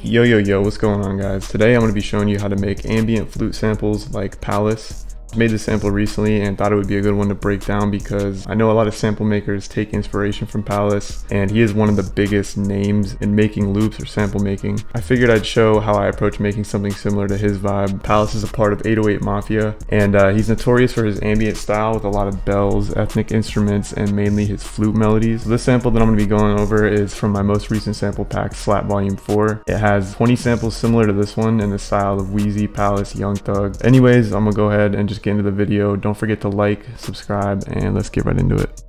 Yo, what's going on, guys? Today I'm going to be showing you how to make ambient flute samples like Pvlace. I made this sample recently and thought it would be a good one to break down because I know a lot of sample makers take inspiration from Pvlace, and he is one of the biggest names in making loops or sample making. I figured I'd show how I approach making something similar to his vibe. Pvlace is a part of 808 Mafia, and he's notorious for his ambient style with a lot of bells, ethnic instruments, and mainly his flute melodies. So this sample that I'm going to be going over is from my most recent sample pack, Slap Volume 4. It has 20 samples similar to this one in the style of Wheezy, Pvlace, Young Thug. Anyways, I'm going to go ahead and just get into the video. Don't forget to like, subscribe, and let's get right into it.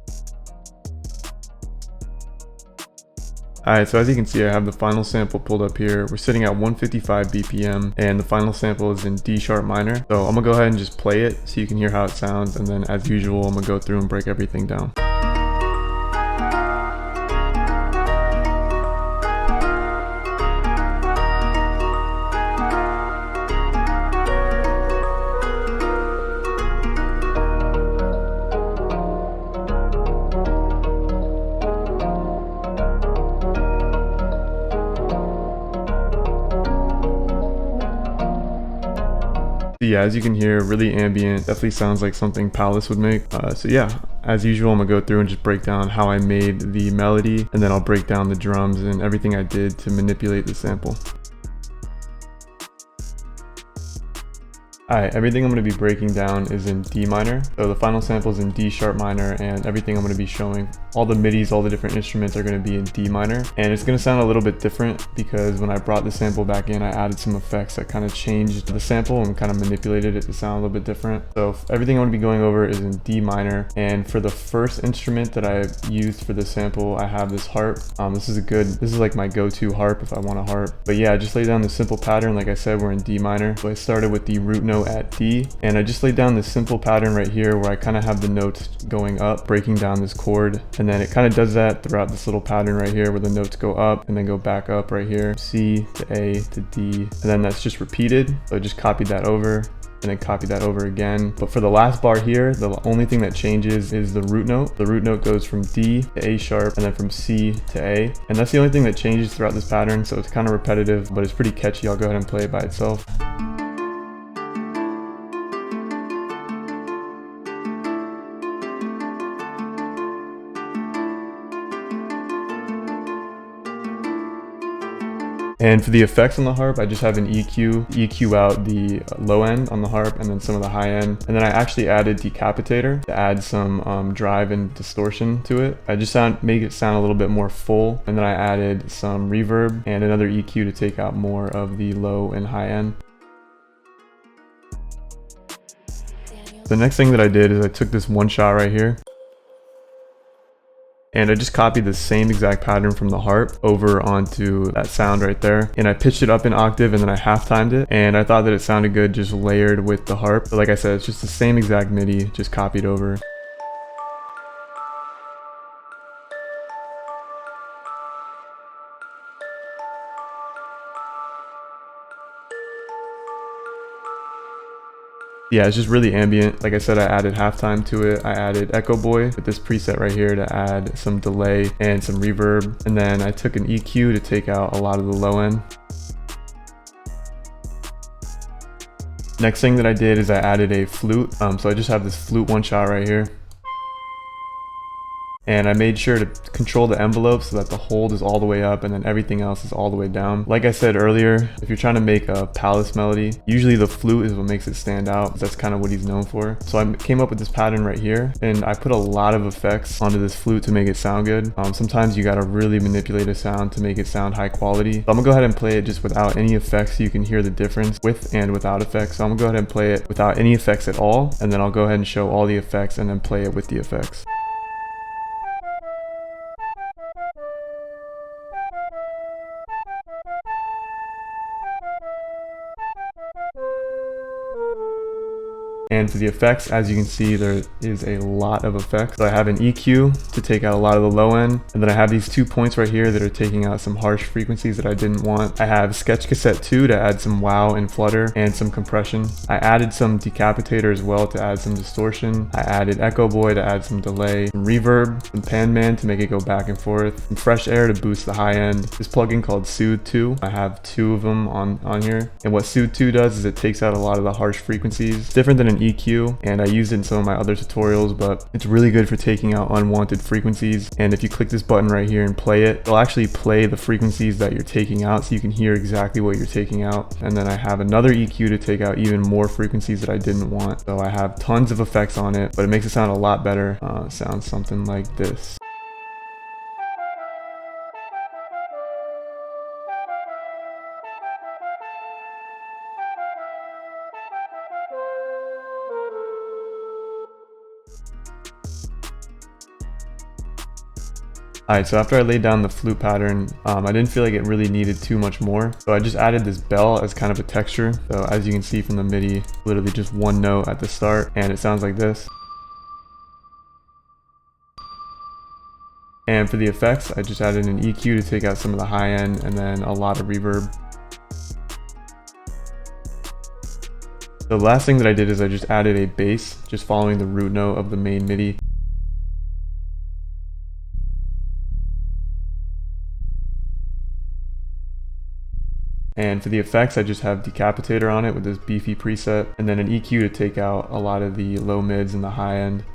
Alright, so as you can see, I have the final sample pulled up here. We're sitting at 155 BPM, and the final sample is in D sharp minor. So I'm gonna go ahead and just play it so you can hear how it sounds, and then as usual, I'm gonna go through and break everything down. Yeah, as you can hear, really ambient, definitely sounds like something Pvlace would make. So yeah, as usual, I'm gonna go through and just break down how I made the melody, and then I'll break down the drums and everything I did to manipulate the sample. Alright, everything I'm going to be breaking down is in D minor. So the final sample is in D sharp minor, and everything I'm going to be showing, all the midis, all the different instruments are going to be in D minor. And it's going to sound a little bit different because when I brought the sample back in, I added some effects that kind of changed the sample and kind of manipulated it to sound a little bit different. So everything I'm going to be going over is in D minor. And for the first instrument that I used for the sample, I have this harp. This is like my go-to harp if I want a harp. But yeah, I just laid down this simple pattern. Like I said, we're in D minor. So I started with the root note at D, and I just laid down this simple pattern right here where I kind of have the notes going up, breaking down this chord, and then it kind of does that throughout this little pattern right here where the notes go up and then go back up right here, C to A to D, and then that's just repeated. So I just copied that over and then copy that over again. But for the last bar here, the only thing that changes is the root note. The root note goes from D to A sharp and then from C to A, and that's the only thing that changes throughout this pattern. So it's kind of repetitive, but it's pretty catchy. I'll go ahead and play it by itself. And for the effects on the harp, I just have an EQ out the low end on the harp and then some of the high end. And then I actually added decapitator to add some drive and distortion to it. I just make it sound a little bit more full. And then I added some reverb and another EQ to take out more of the low and high end. The next thing that I did is I took this one shot right here, and I just copied the same exact pattern from the harp over onto that sound right there. And I pitched it up an octave and then I half-timed it. And I thought that it sounded good just layered with the harp. But like I said, it's just the same exact MIDI, just copied over. Yeah, it's just really ambient. Like I said, I added halftime to it. I added Echo Boy with this preset right here to add some delay and some reverb. And then I took an EQ to take out a lot of the low end. Next thing that I did is I added a flute. So I just have this flute one shot right here. And I made sure to control the envelope so that the hold is all the way up and then everything else is all the way down. Like I said earlier, if you're trying to make a Pvlace melody, usually the flute is what makes it stand out. That's kind of what he's known for. So I came up with this pattern right here, and I put a lot of effects onto this flute to make it sound good. Sometimes you gotta really manipulate a sound to make it sound high quality. So I'm gonna go ahead and play it just without any effects so you can hear the difference with and without effects. So I'm gonna go ahead and play it without any effects at all, and then I'll go ahead and show all the effects and then play it with the effects. And for the effects, as you can see, there is a lot of effects. So I have an EQ to take out a lot of the low end, and then I have these 2 points right here that are taking out some harsh frequencies that I didn't want. I have Sketch Cassette 2 to add some wow and flutter and some compression. I added some decapitator as well to add some distortion. I added Echo Boy to add some delay, some reverb, some Pan Man to make it go back and forth, some fresh air to boost the high end. This plugin called Soothe 2. I have 2 of them on here. And what Soothe 2 does is it takes out a lot of the harsh frequencies. It's different than an EQ, and I used it in some of my other tutorials, but it's really good for taking out unwanted frequencies. And if you click this button right here and play it, it'll actually play the frequencies that you're taking out so you can hear exactly what you're taking out. And then I have another EQ to take out even more frequencies that I didn't want. So I have tons of effects on it, but it makes it sound a lot better. It sounds something like this. Alright, so after I laid down the flute pattern, I didn't feel like it really needed too much more. So I just added this bell as kind of a texture. So as you can see from the MIDI, literally just one note at the start, and it sounds like this. And for the effects, I just added an EQ to take out some of the high end and then a lot of reverb. The last thing that I did is I just added a bass, just following the root note of the main MIDI. And for the effects, I just have Decapitator on it with this beefy preset, and then an EQ to take out a lot of the low mids and the high end.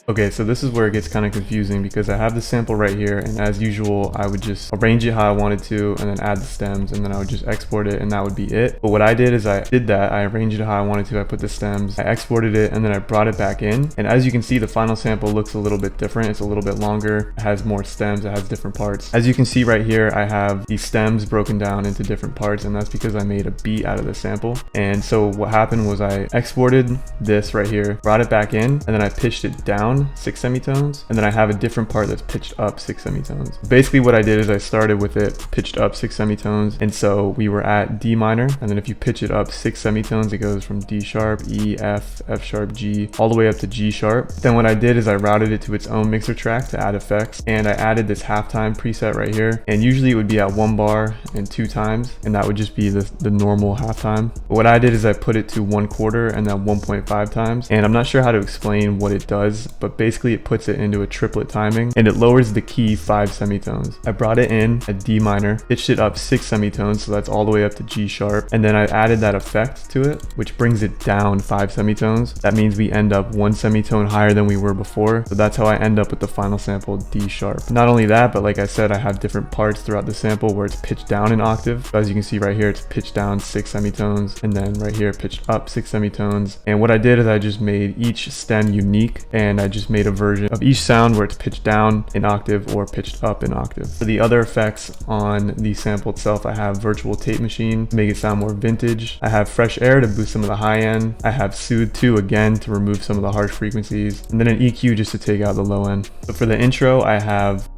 Okay, so this is where it gets kind of confusing because I have the sample right here, and as usual, I would just arrange it how I wanted to and then add the stems, and then I would just export it and that would be it. But what I did is I arranged it how I wanted to. I put the stems, I exported it, and then I brought it back in. And as you can see, the final sample looks a little bit different. It's a little bit longer, it has more stems, it has different parts. As you can see right here, I have these stems broken down into different parts, and that's because I made a beat out of the sample. And so what happened was I exported this right here, brought it back in, and then I pitched it down 6 semitones, and then I have a different part that's pitched up 6 semitones. Basically what I did is I started with it pitched up 6 semitones, and so we were at D minor, and then if you pitch it up 6 semitones, it goes from D sharp, E, F, F sharp, G, all the way up to G sharp. Then what I did is I routed it to its own mixer track to add effects, and I added this halftime preset right here, and usually it would be at 1 bar and 2 times, and that would just be the normal halftime. But what I did is I put it to 1/4 and then 1.5 times, and I'm not sure how to explain what it does, but basically it puts it into a triplet timing, and it lowers the key 5 semitones. I brought it in at D minor, pitched it up 6 semitones, so that's all the way up to G sharp, and then I added that effect to it, which brings it down 5 semitones. That means we end up 1 semitone higher than we were before, so that's how I end up with the final sample D sharp. Not only that, but like I said, I have different parts throughout the sample where it's pitched down an octave. So as you can see right here, it's pitched down 6 semitones, and then right here pitched up 6 semitones. And what I did is I just made each stem unique, and I just made a version of each sound where it's pitched down an octave or pitched up an octave. For the other effects on the sample itself, I have Virtual Tape Machine to make it sound more vintage. I have Fresh Air to boost some of the high end. I have Soothe 2 again to remove some of the harsh frequencies, and then an EQ just to take out the low end. So for the intro, I have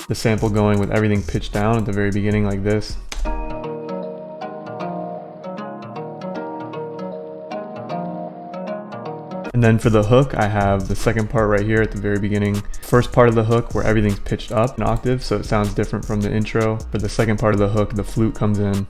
the sample going with everything pitched down at the very beginning like this. And then for the hook, I have the second part right here at the very beginning. First part of the hook where everything's pitched up an octave, so it sounds different from the intro. For the second part of the hook, the flute comes in.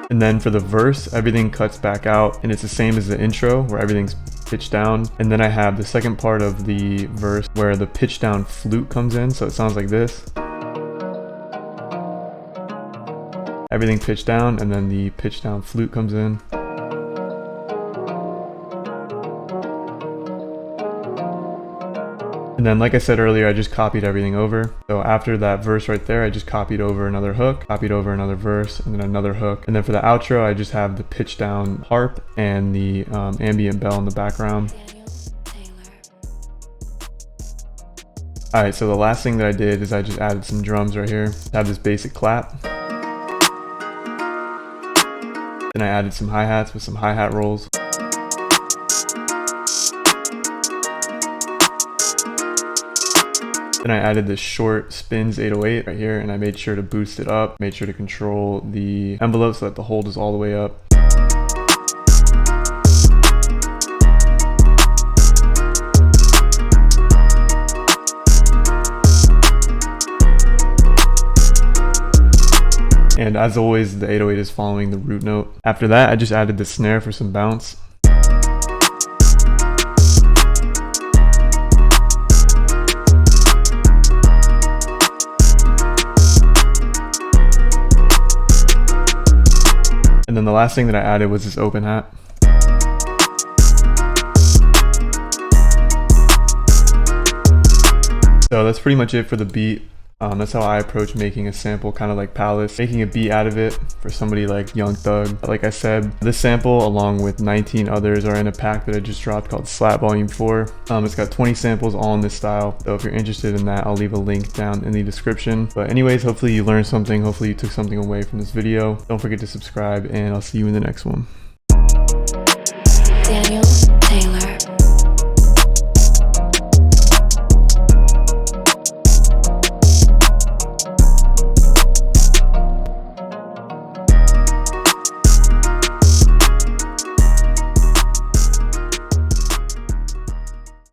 And then for the verse, everything cuts back out, and it's the same as the intro where everything's pitched down. And then I have the second part of the verse where the pitch down flute comes in, so it sounds like this. Everything pitched down, and then the pitch down flute comes in. And then like I said earlier, I just copied everything over. So after that verse right there, I just copied over another hook, copied over another verse, and then another hook. And then for the outro, I just have the pitch down harp and the ambient bell in the background. Alright, so the last thing that I did is I just added some drums right here. I have this basic clap. Then I added some hi-hats with some hi-hat rolls. Then I added this short spins 808 right here, and I made sure to boost it up, made sure to control the envelope so that the hold is all the way up. And as always, the 808 is following the root note. After that, I just added the snare for some bounce. And then the last thing that I added was this open hat. So that's pretty much it for the beat. That's how I approach making a sample, kind of like Pvlace, making a beat out of it for somebody like Young Thug. Like I said, this sample along with 19 others are in a pack that I just dropped called Slap Volume 4. It's got 20 samples all in this style, so if you're interested in that, I'll leave a link down in the description. But anyways, hopefully you learned something, hopefully you took something away from this video. Don't forget to subscribe, and I'll see you in the next one. Daniel Taylor.